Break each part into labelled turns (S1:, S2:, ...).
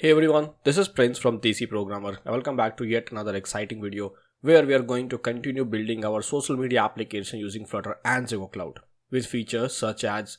S1: Hey everyone, this is Prince from Desi Programmer and welcome back to yet another exciting video where we are going to continue building our social media application using Flutter and ZEGOCLOUD with features such as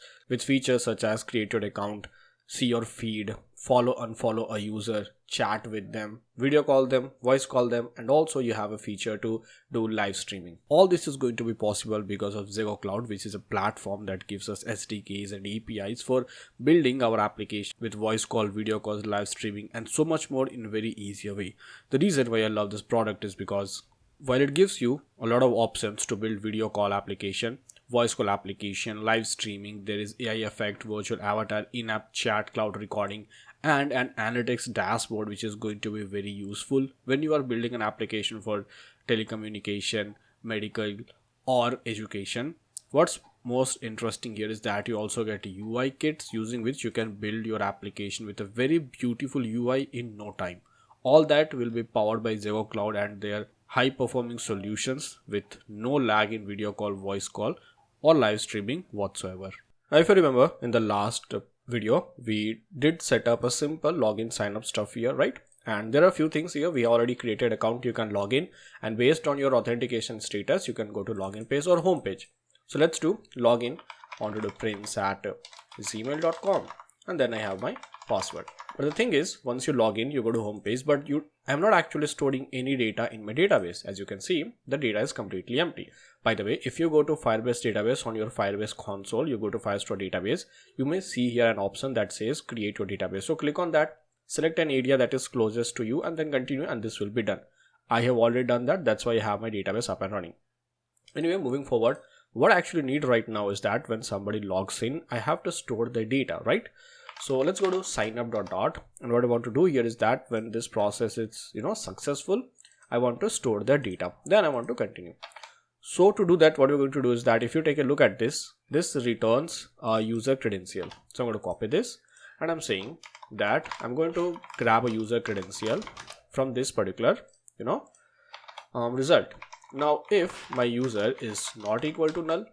S1: create your account, see your feed, follow unfollow a user, chat with them, video call them, voice call them, and also you have a feature to do live streaming. All this is going to be possible because of ZEGOCLOUD, which is a platform that gives us SDKs and APIs for building our application with voice call, video calls, live streaming, and so much more in a very easier way. The reason why I love this product is because while it gives you a lot of options to build video call application, voice call application, live streaming, there is AI effect, virtual avatar, in-app chat, cloud recording, and an analytics dashboard, which is going to be very useful when you are building an application for telecommunication, medical, or education. What's most interesting here is that you also get UI kits using which you can build your application with a very beautiful UI in no time. All that will be powered by ZEGOCLOUD and their high performing solutions with no lag in video call, voice call, or live streaming whatsoever. Now, if you remember in the last video, we did set up a simple login sign up stuff here, right? And there are a few things here. We already created account, you can log in, and based on your authentication status, you can go to login page or home page. So let's do login onto the prince@gmail.com, and then I have my password. But the thing is, once you log in, you go to home page, but I'm not actually storing any data in my database. As you can see, the data is completely empty. By the way, if you go to Firebase database on your Firebase console, you go to Firestore database, you may see here an option that says create your database. So click on that, select an area that is closest to you, and then continue, and this will be done. I have already done that. That's why I have my database up and running. Anyway, moving forward, what I actually need right now is that when somebody logs in, I have to store the data, right? So let's go to signup.dot, and what I want to do here is that when this process is successful, I want to store the data, then I want to continue. So to do that, what we're going to do is that if you take a look at this returns a user credential. So I'm going to copy this, and I'm saying that I'm going to grab a user credential from this particular result. Now if my user is not equal to null,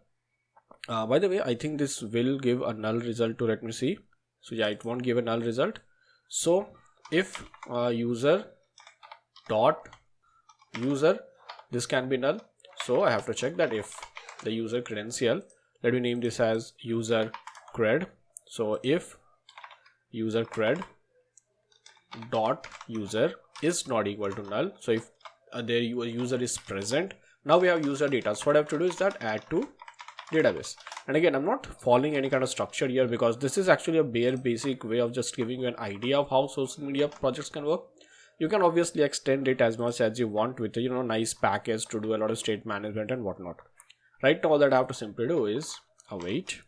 S1: by the way, I think this will give a null result too. Let me see. So yeah, it won't give a null result. So if user dot user, this can be null. So I have to check that if the user credential, let me name this as user cred. So if user cred dot user is not equal to null, so if their user is present, now we have user data. So what I have to do is that add to database. And again, I'm not following any kind of structure here because this is actually a bare basic way of just giving you an idea of how social media projects can work. You can obviously extend it as much as you want with a nice package to do a lot of state management and whatnot. Right now, all that I have to simply do is await,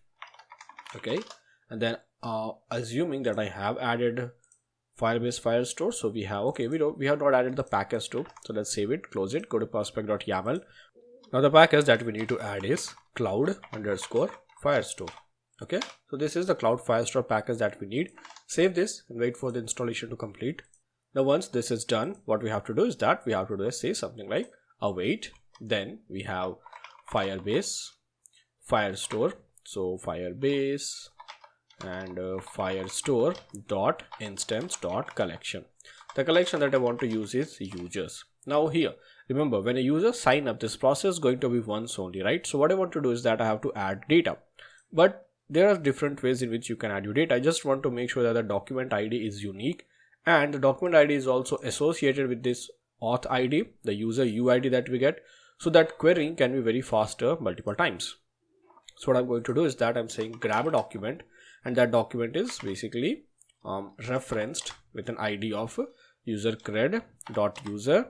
S1: okay, and then assuming that I have added Firebase Firestore, so we have we have not added the package too. So let's save it, close it, go to prospect.yaml. Now the package that we need to add is cloud_firestore. Okay, so this is the cloud firestore package that we need. Save this and wait for the installation to complete. Now once this is done, what we have to do is that we have to do is say something like await, then we have Firebase Firestore, so Firebase and Firestore dot instance dot collection. The collection that I want to use is users. Now here, remember, when a user sign up, this process is going to be once only, right? So what I want to do is that I have to add data, but there are different ways in which you can add your data. I just want to make sure that the document ID is unique, and the document ID is also associated with this auth ID, the user UID that we get, so that querying can be very faster multiple times. So what I'm going to do is that I'm saying grab a document, and that document is basically referenced with an ID of user cred dot user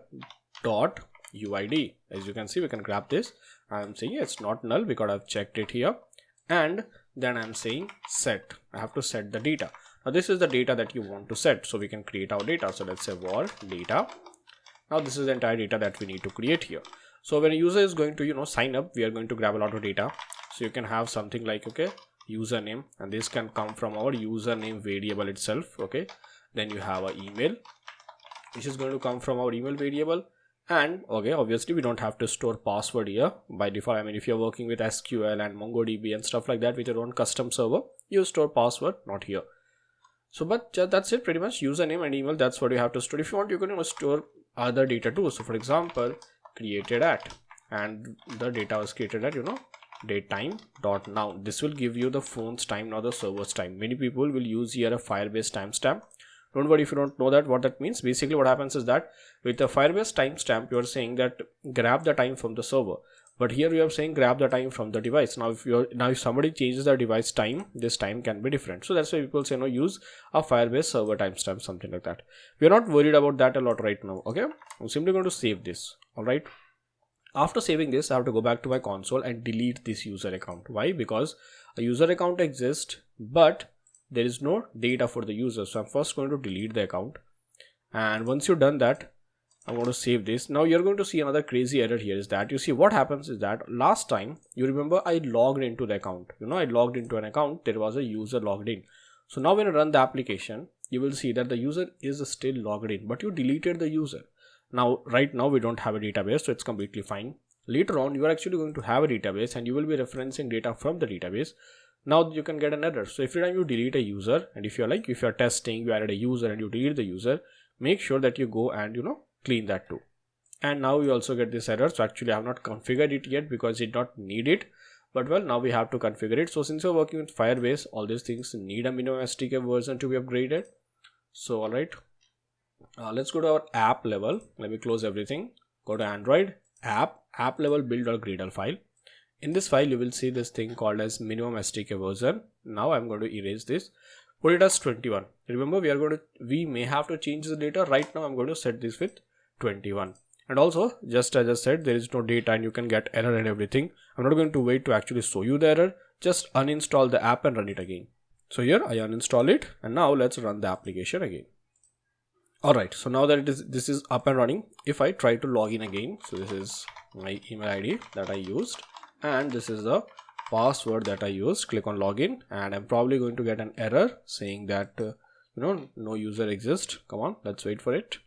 S1: dot UID. As you can see, we can grab this. I'm saying it's not null because I've checked it here, and then I'm saying set. I have to set the data. Now this is the data that you want to set, so we can create our data. So let's say var data. Now this is the entire data that we need to create here. So when a user is going to sign up, we are going to grab a lot of data. So you can have something like username, and this can come from our username variable itself. Okay, then you have an email, which is going to come from our email variable, And okay, obviously we don't have to store password here by default. I mean, if you're working with SQL and MongoDB and stuff like that with your own custom server, you store password, not here. So but that's it pretty much. Username and email, that's what you have to store. If you want, you can store other data too. So for example, created at, and the data was created at date time dot now. This will give you the phone's time, not the server's time. Many people will use here a Firebase timestamp. Don't worry if you don't know that what that means. Basically what happens is that with a Firebase timestamp, you are saying that grab the time from the server, but here you are saying grab the time from the device. Now if somebody changes the device time, this time can be different. So that's why people say use a Firebase server timestamp, something like that. We are not worried about that a lot right now. Okay, I'm simply going to save this. All right, after saving this, I have to go back to my console and delete this user account. Why? Because a user account exists, but there is no data for the user. So I'm first going to delete the account, and once you've done that, I'm going to save this. Now you're going to see another crazy error here, is that you see what happens is that last time, you remember I logged into the account. I logged into an account, there was a user logged in. So now when I run the application, you will see that the user is still logged in, but you deleted the user. Now right now we don't have a database, so it's completely fine. Later on you are actually going to have a database, and you will be referencing data from the database. Now you can get an error. So every time you delete a user, and if you're testing, you added a user and you delete the user, make sure that you go and clean that too. And now you also get this error. So actually I have not configured it yet because it did not need it, but well, now we have to configure it. So since you're working with Firebase, all these things need a minimum SDK version to be upgraded. So all right, let's go to our app level. Let me close everything. Go to Android app level build.gradle file. In this file you will see this thing called as minimum SDK version. Now I'm going to erase this, put it as 21. Remember we may have to change the data. Right now I'm going to set this with 21. And also, just as I said, there is no data and you can get error and everything. I'm not going to wait to actually show you the error. Just uninstall the app and run it again. So here I uninstall it, and now let's run the application again. Alright, so now that this is up and running, if I try to log in again, so this is my email ID that I used, and this is the password that I used. Click on login, and I'm probably going to get an error saying that no user exists. Come on, let's wait for it.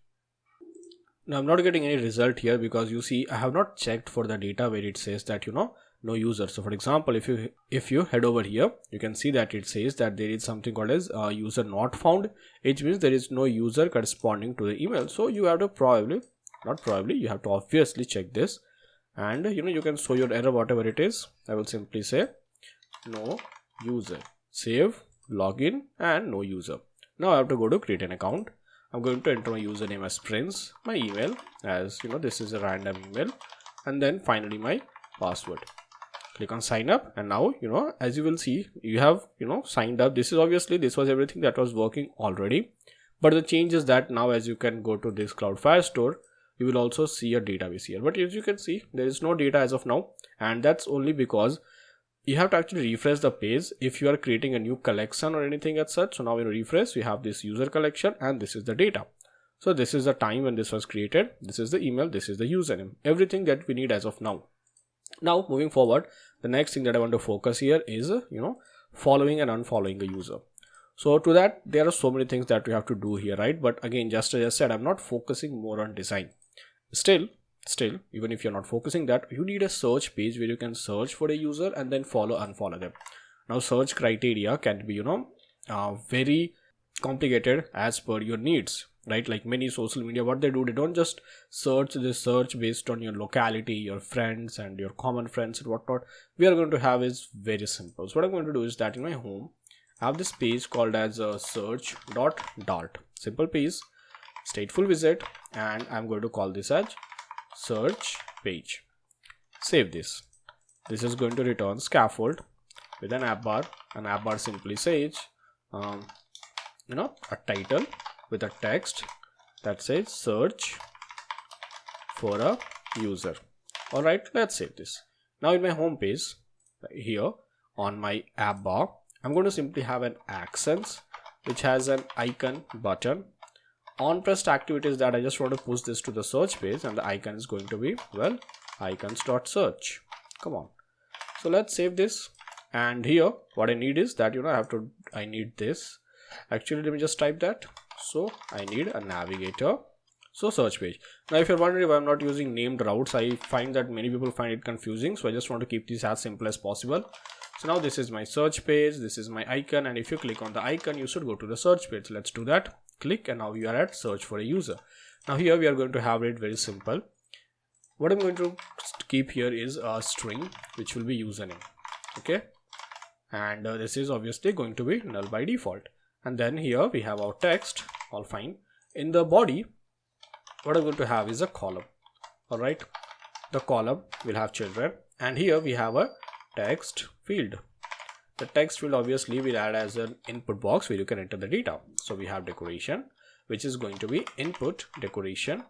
S1: Now I'm not getting any result here because you see I have not checked for the data where it says that no user. So for example, if you head over here, you can see that it says that there is something called as user not found, which means there is no user corresponding to the email. So you have to you have to obviously check this, and you can show your error whatever it is. I will simply say no user, save, login, and no user. Now I have to go to create an account. I'm going to enter my username as Prince, my email as this is a random email, and then finally my password. Click on sign up, and now as you will see, you have signed up. This was everything that was working already, but the change is that now as you can go to this Cloud Firestore, you will also see a database here, but as you can see there is no data as of now, and that's only because you have to actually refresh the page if you are creating a new collection or anything as such. So now when you refresh, we have this user collection, and this is the data. So this is the time when this was created, this is the email, this is the username, everything that we need as of now. Now moving forward, the next thing that I want to focus here is following and unfollowing a user. So to that, there are so many things that we have to do here, right? But again, just as I said, I'm not focusing more on design. Still, even if you're not focusing that, you need a search page where you can search for a user and then unfollow them. Now search criteria can be very complicated as per your needs, right? Like many social media, what they do, they don't just search based on your locality, your friends and your common friends and whatnot. We are going to have is very simple. So what I'm going to do is that in my home, I have this page called as search.dart. Simple page, stateful visit, and I'm going to call this as search page. Save this. This is going to return scaffold with an app bar. An app bar simply says a title with a text that says search for a user. Alright, let's save this. Now in my home page here on my app bar, I'm going to simply have an accents which has an icon button. On pressed activities that I just want to push this to the search page, and the icon is going to be icons.search. Come on. So let's save this, and here what I need is that I need this. Actually, let me just type that. So I need a navigator. So search page. Now if you're wondering why I'm not using named routes, I find that many people find it confusing, so I just want to keep this as simple as possible. So now this is my search page, this is my icon, and if you click on the icon you should go to the search page. Let's do that. Click, and now you are at search for a user. Now here we are going to have it very simple. What I'm going to keep here is a string which will be username, okay, and this is obviously going to be null by default. And then here we have our text, all fine. In the body, what I'm going to have is a column. All right, the column will have children, and here we have a text field. The text field obviously will add as an input box where you can enter the data. So we have decoration, which is going to be input decoration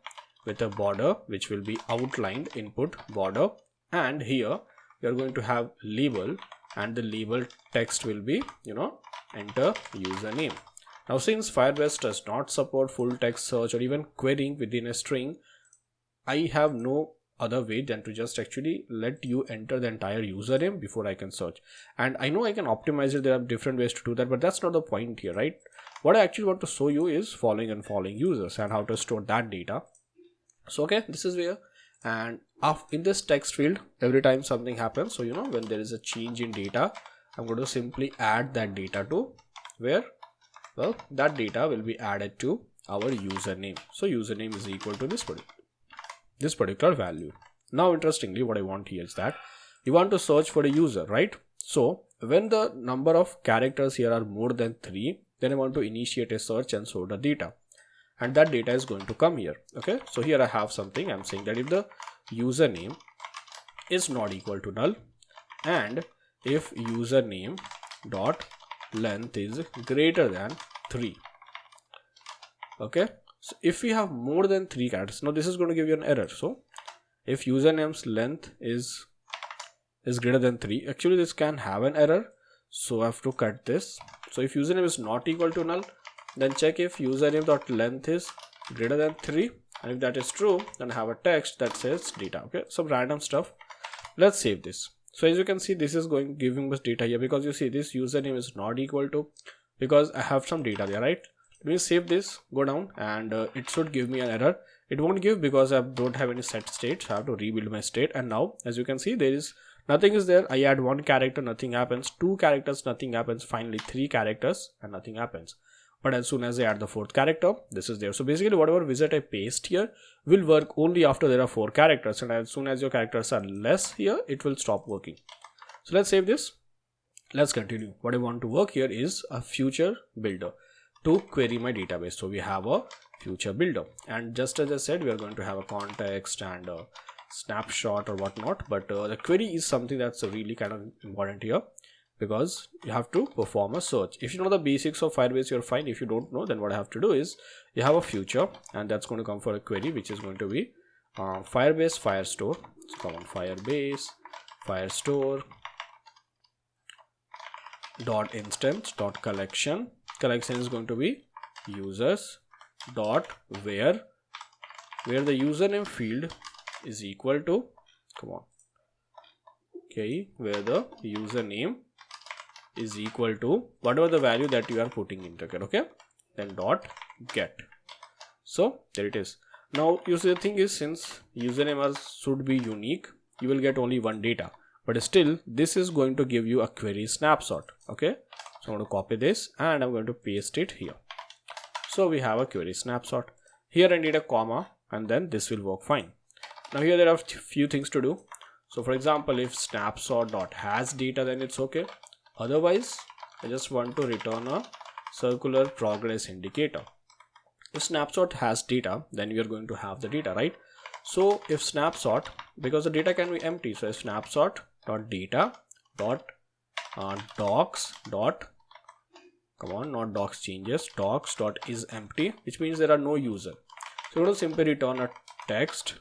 S1: with a border which will be outlined input border, and here we are going to have label, and the label text will be, enter username. Now since Firebase does not support full text search or even querying within a string, I have no other way than to just actually let you enter the entire username before I can search. And I know I can optimize it, there are different ways to do that, but that's not the point here, right? What I actually want to show you is following and following users and how to store that data. So okay, this is where, and in this text field, every time something happens, so when there is a change in data, I'm going to simply add that data to where, well, that data will be added to our username. So username is equal to this particular value. Now interestingly, what I want here is that you want to search for a user, right? So when the number of characters here are more than 3, then I want to initiate a search and store the data, and that data is going to come here. Okay, so here I have something. I'm saying that if the username is not equal to null, and if username dot length is greater than 3. Okay, so if we have more than 3 characters, now this is going to give you an error. So if username's length is greater than 3, actually this can have an error, so I have to cut this. So if username is not equal to null, then check if username dot length is greater than 3, and if that is true, then have a text that says data. Okay, some random stuff. Let's save this. So as you can see, this is giving us data here, because you see this username is not equal to, because I have some data there, right? Let me save this, go down, and it should give me an error. It won't give because I don't have any set state, so I have to rebuild my state. And now as you can see, there is nothing is there. I add 1 character, nothing happens. 2 characters, nothing happens. Finally 3 characters and nothing happens. But as soon as I add the 4th character, this is there. So basically whatever widget I paste here will work only after there are 4 characters, and as soon as your characters are less here, it will stop working. So let's save this. Let's continue. What I want to work here is a future builder to query my database. So we have a future builder, and just as I said, we are going to have a context and a snapshot or whatnot, but the query is something that's really kind of important here, because you have to perform a search. If you know the basics of Firebase, you're fine. If you don't know, then what I have to do is you have a future, and that's going to come for a query which is going to be Firebase Firestore. So come on, Firebase Firestore dot instance dot collection. Collection is going to be users dot where the username field is equal to, come on, okay, where the username is equal to whatever the value that you are putting into it. Okay, then dot get. So there it is. Now you see, the thing is, since username should be unique, you will get only 1 data, but still this is going to give you a query snapshot. Okay, so I'm going to copy this and I'm going to paste it here. So we have a query snapshot. Here I need a comma, and then this will work fine. Now here there are few things to do. So for example, if snapshot dot has data, then it's okay. Otherwise I just want to return a circular progress indicator. If snapshot has data, then we are going to have the data, right? So if snapshot, because the data can be empty, so if snapshot dot data dot docs dot, come on, not docs changes, docs dot is empty, which means there are no user. So we're going to simply return a text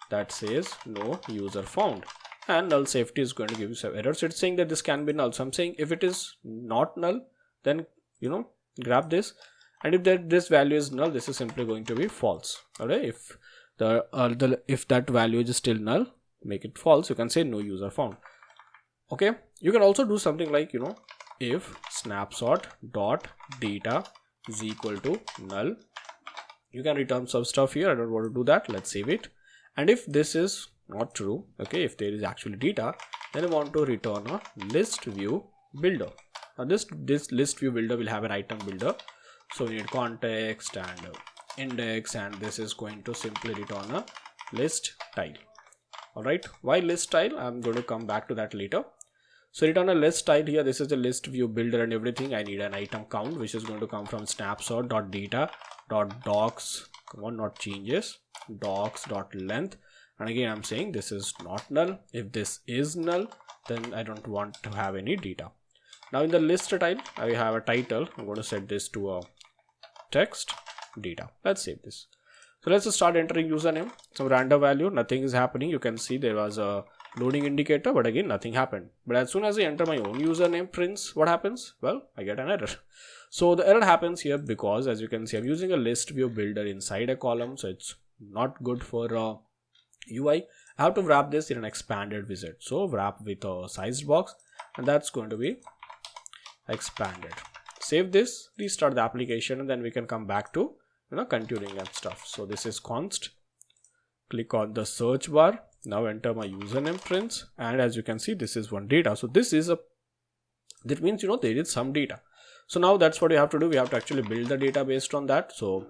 S1: that says no user found, and null safety is going to give you some errors. So it's saying that this can be null. So I'm saying if it is not null, then grab this, and if this value is null, this is simply going to be false. Alright, if if that value is still null, make it false. You can say no user found. Okay, you can also do something like if snapshot dot data is equal to null, you can return some stuff here. I don't want to do that. Let's save it. And if this is not true, okay, if there is actually data, Then I want to return a list view builder. Now this list view builder will have an item builder. So we need context and index, and this is going to simply return a list tile. Alright, why list tile? I'm going to come back to that later. So return a list tile here. This is the list view builder and everything. I need an item count, which is going to come from snapshot.data.docs. Come on, not changes. Docs.length. And again, I'm saying this is not null. If this is null, then I don't want to have any data. Now in the list tile, I have a title. I'm going to set this to a text data. Let's save this. So let's just start entering username. Some random value. Nothing is happening. You can see there was a loading indicator, but again, nothing happened. But as soon as I enter my own username prints, what happens? Well, I get an error. So the error happens here because, as you can see, I'm using a list view builder inside a column. So it's not good for UI. I have to wrap this in an expanded widget. So wrap with a sized box, and that's going to be expanded. Save this, restart the application, and then we can come back to continuing and stuff. So this is const. Click on the search bar. Now enter my username prints, and as you can see, this is one data. So this is that means there is some data. So now that's what you have to do. We have to actually build the data based on that. So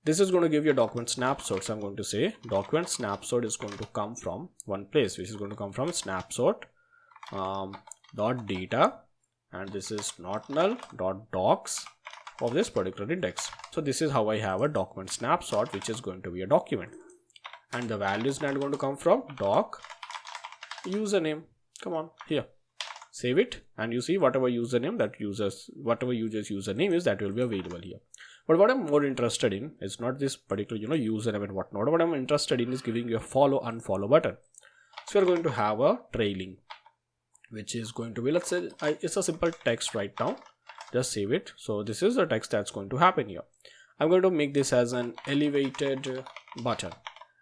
S1: this is going to give you a document snapshot. So I'm going to say document snapshot is going to come from one place, which is going to come from snapshot dot data, and this is not null dot docs of this particular index. So this is how I have a document snapshot, which is going to be a document, and the value is not going to come from doc username. Come on here, save it, and you see whatever username that user's username is, that will be available here. But what I'm more interested in is not this particular username and whatnot. What I'm interested in is giving you a follow unfollow button. So we're going to have a trailing, which is going to be, let's say it's a simple text right now. Just save it. So this is the text that's going to happen here. I'm going to make this as an elevated button,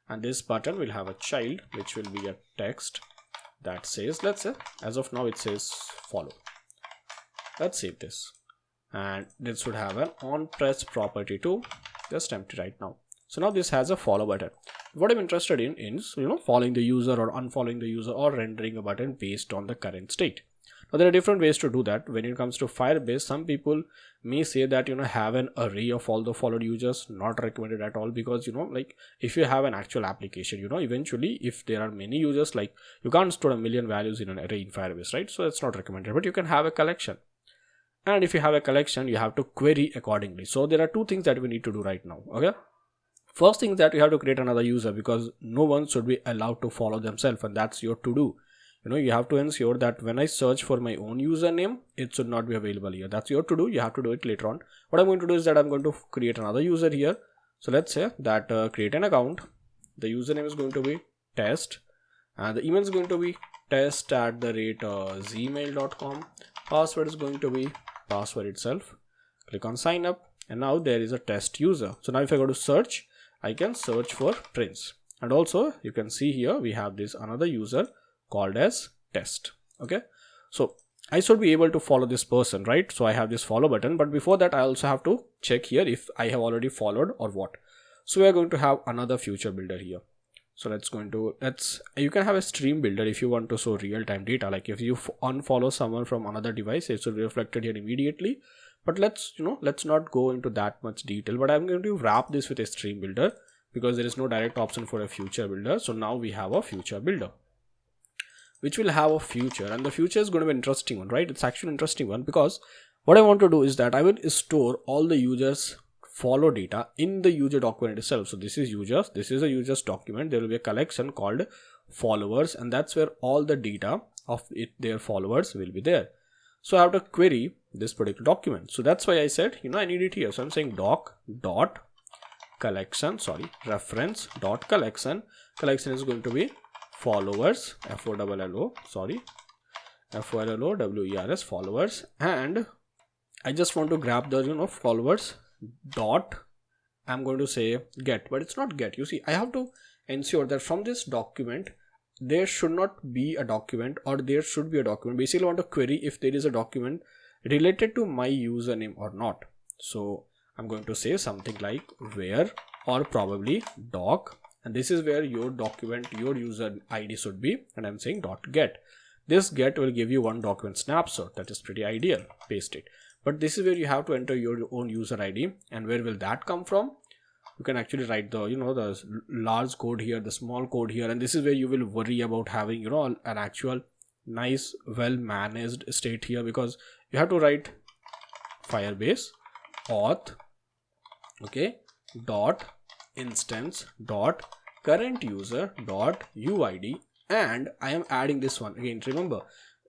S1: and this button will have a child, which will be a text that says, let's say as of now it says follow. Let's save this, and this should have an on press property too, just empty right now. So now this has a follow button. What I'm interested in is following the user or unfollowing the user, or rendering a button based on the current state. Now there are different ways to do that. When it comes to Firebase, some people may say that have an array of all the followed users. Not recommended at all, because like if you have an actual application, eventually if there are many users, like you can't store a million values in an array in Firebase, right? So that's not recommended, but you can have a collection. And if you have a collection, you have to query accordingly. So there are two things that we need to do right now. Okay. First thing is that you have to create another user, because no one should be allowed to follow themselves, and that's your to do. You have to ensure that when I search for my own username, it should not be available here. That's your to do. You have to do it later on. What I'm going to do is that I'm going to create another user here. So let's say that create an account. The username is going to be test, and the email is going to be test@gmail.com. Password is going to be password itself. Click on sign up, and now there is a test user. So now if I go to search, I can search for prints, and also you can see here we have this another user called as test. Okay, so I should be able to follow this person, right? So I have this follow button, but before that I also have to check here if I have already followed or what. So we are going to have another future builder here. So you can have a stream builder if you want to show real-time data. Like if you unfollow someone from another device, it should be reflected here immediately. But let's not go into that much detail. But I'm going to wrap this with a stream builder, because there is no direct option for a future builder. So now we have a future builder, which will have a future, and the future is going to be an interesting one, right? It's actually an interesting one, because what I want to do is that I will store all the users follow data in the user document itself. So this is users, this is a users document. There will be a collection called followers, and that's where all the data of their followers will be there. So I have to query this particular document. So that's why I said I need it here. So I'm saying doc dot collection, reference dot collection. Collection is going to be followers, FOLLOWERS, followers, and I just want to grab the followers dot, I'm going to say get, but it's not get. You see, I have to ensure that from this document there should not be a document, or there should be a document. Basically I want to query if there is a document related to my username or not. So I'm going to say something like where, or probably doc, and this is where your document, your user ID should be, and I'm saying dot get. This get will give you one document snapshot. That is pretty ideal. Paste it. But this is where you have to enter your own user ID. And where will that come from? You can actually write the, the large code here, the small code here. And this is where you will worry about having, an actual nice, well managed state here, because you have to write Firebase auth, okay, dot instance dot current user dot uid, and I am adding this one again. Remember,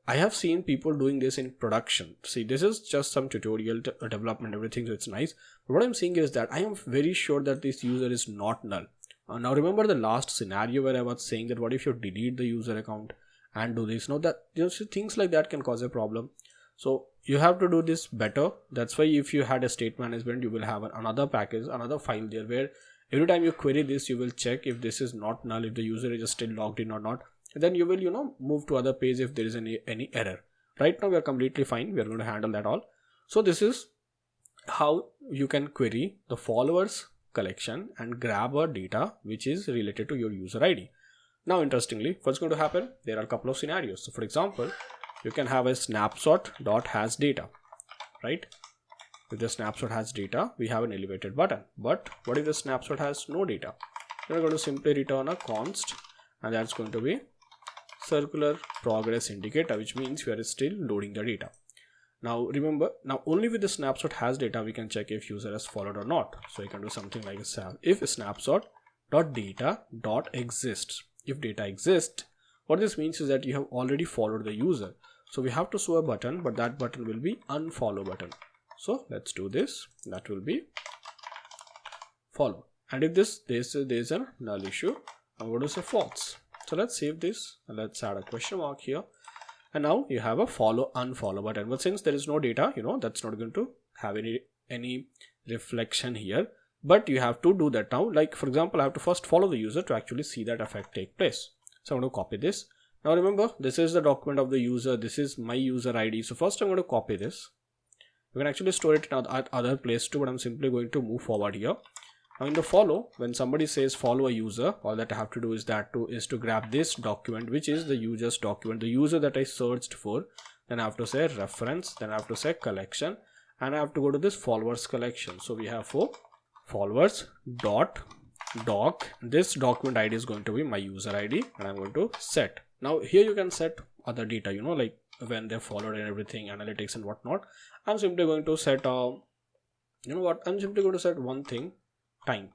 S1: I have seen people doing this in production. See, this is just some tutorial development, everything, so it's nice. But what I'm saying is that I am very sure that this user is not null. Now remember the last scenario where I was saying that what if you delete the user account and do this? Now that things like that can cause a problem. So you have to do this better. That's why if you had a state management, you will have another package, another file there, where every time you query this, you will check if this is not null, if the user is still logged in or not. And then you will, move to other page if there is any error. Right now we are completely fine. We are going to handle that all. So this is how you can query the followers collection and grab a data which is related to your user ID. Now, interestingly, what's going to happen? There are a couple of scenarios. So for example, you can have a snapshot dot has data, right? If the snapshot has data, we have an elevated button. But what if the snapshot has no data? We're going to simply return a const, and that's going to be circular progress indicator, which means we are still loading the data. Now remember, now only with the snapshot has data we can check if user has followed or not. So you can do something like if snapshot dot data dot exists. If data exists, what this means is that you have already followed the user. So we have to show a button, but that button will be unfollow button. So let's do this. That will be follow. And if there's a null issue, I'm going to say false. So let's save this and let's add a question mark here. And now you have a follow unfollow button. But since there is no data, that's not going to have any reflection here. But you have to do that now. Like for example, I have to first follow the user to actually see that effect take place. So I'm going to copy this. Now remember, this is the document of the user. This is my user ID. So first I'm going to copy this. You can actually store it in other place too, but I'm simply going to move forward here. Now in the follow, when somebody says follow a user, all that I have to do is to grab this document, which is the user's document, the user that I searched for. Then I have to say reference, then I have to say collection, and I have to go to this followers collection. So we have for followers dot doc. This document ID is going to be my user ID, and I'm going to set. Now here you can set other data, like when they followed and everything, analytics and whatnot. I'm simply going to set I'm simply going to set one thing, time.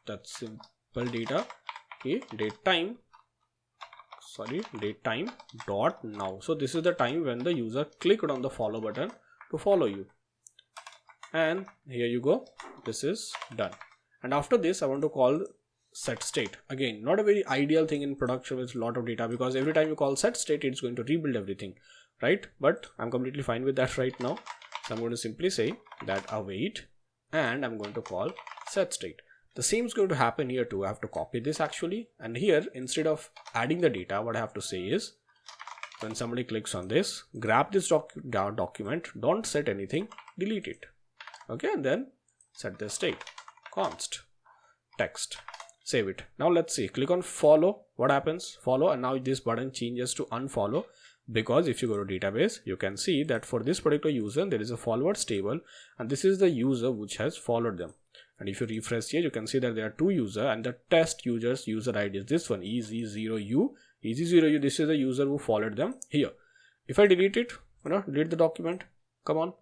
S1: That's simple data. Okay, date time dot now. So this is the time when the user clicked on the follow button to follow you. And here you go, this is done. And after this I want to call set state. Again, not a very ideal thing in production with a lot of data, because every time you call set state, it's going to rebuild everything, right? But I'm completely fine with that right now. So I'm going to simply say that await, and I'm going to call set state. The same is going to happen here too. I have to copy this actually, and here instead of adding the data, what I have to say is when somebody clicks on this, grab this document, don't set anything, delete it. Okay, and then set the state const text, save it. Now let's see, click on follow. What happens? Follow, and now this button changes to unfollow, because if you go to database, you can see that for this particular user there is a followers table, and this is the user which has followed them. And if you refresh here, you can see that there are two users, and the test users user ID is this one, EZ0U. EZ0U, this is the user who followed them here. If I delete it, delete the document, come on,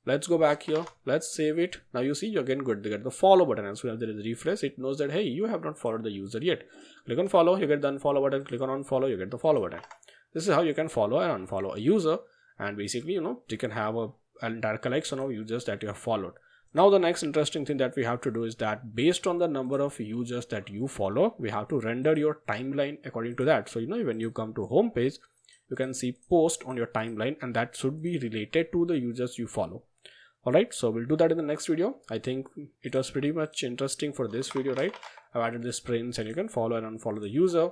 S1: let's go back here, let's save it. Now you see you again get the follow button. As soon as there is refresh, it knows that hey, you have not followed the user yet. Click on follow, you get the unfollow button. Click on unfollow, you get the follow button. This is how you can follow and unfollow a user, and basically you can have an entire collection of users that you have followed. Now the next interesting thing that we have to do is that based on the number of users that you follow, we have to render your timeline according to that. So when you come to home page, you can see post on your timeline, and that should be related to the users you follow. Alright, so we'll do that in the next video. I think it was pretty much interesting for this video, right? I've added the sprints, and you can follow and unfollow the user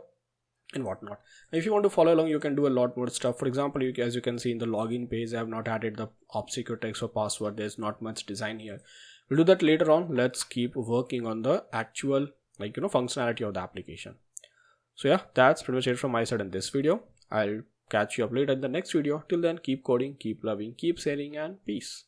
S1: and whatnot. If you want to follow along, you can do a lot more stuff. For example, as you can see in the login page, I have not added the obscure text or password. There's not much design here. We'll do that later on. Let's keep working on the actual functionality of the application. So yeah, that's pretty much it from my side in this video. I'll Catch you up later in the next video. Till then, keep coding, keep loving, keep sharing, and peace.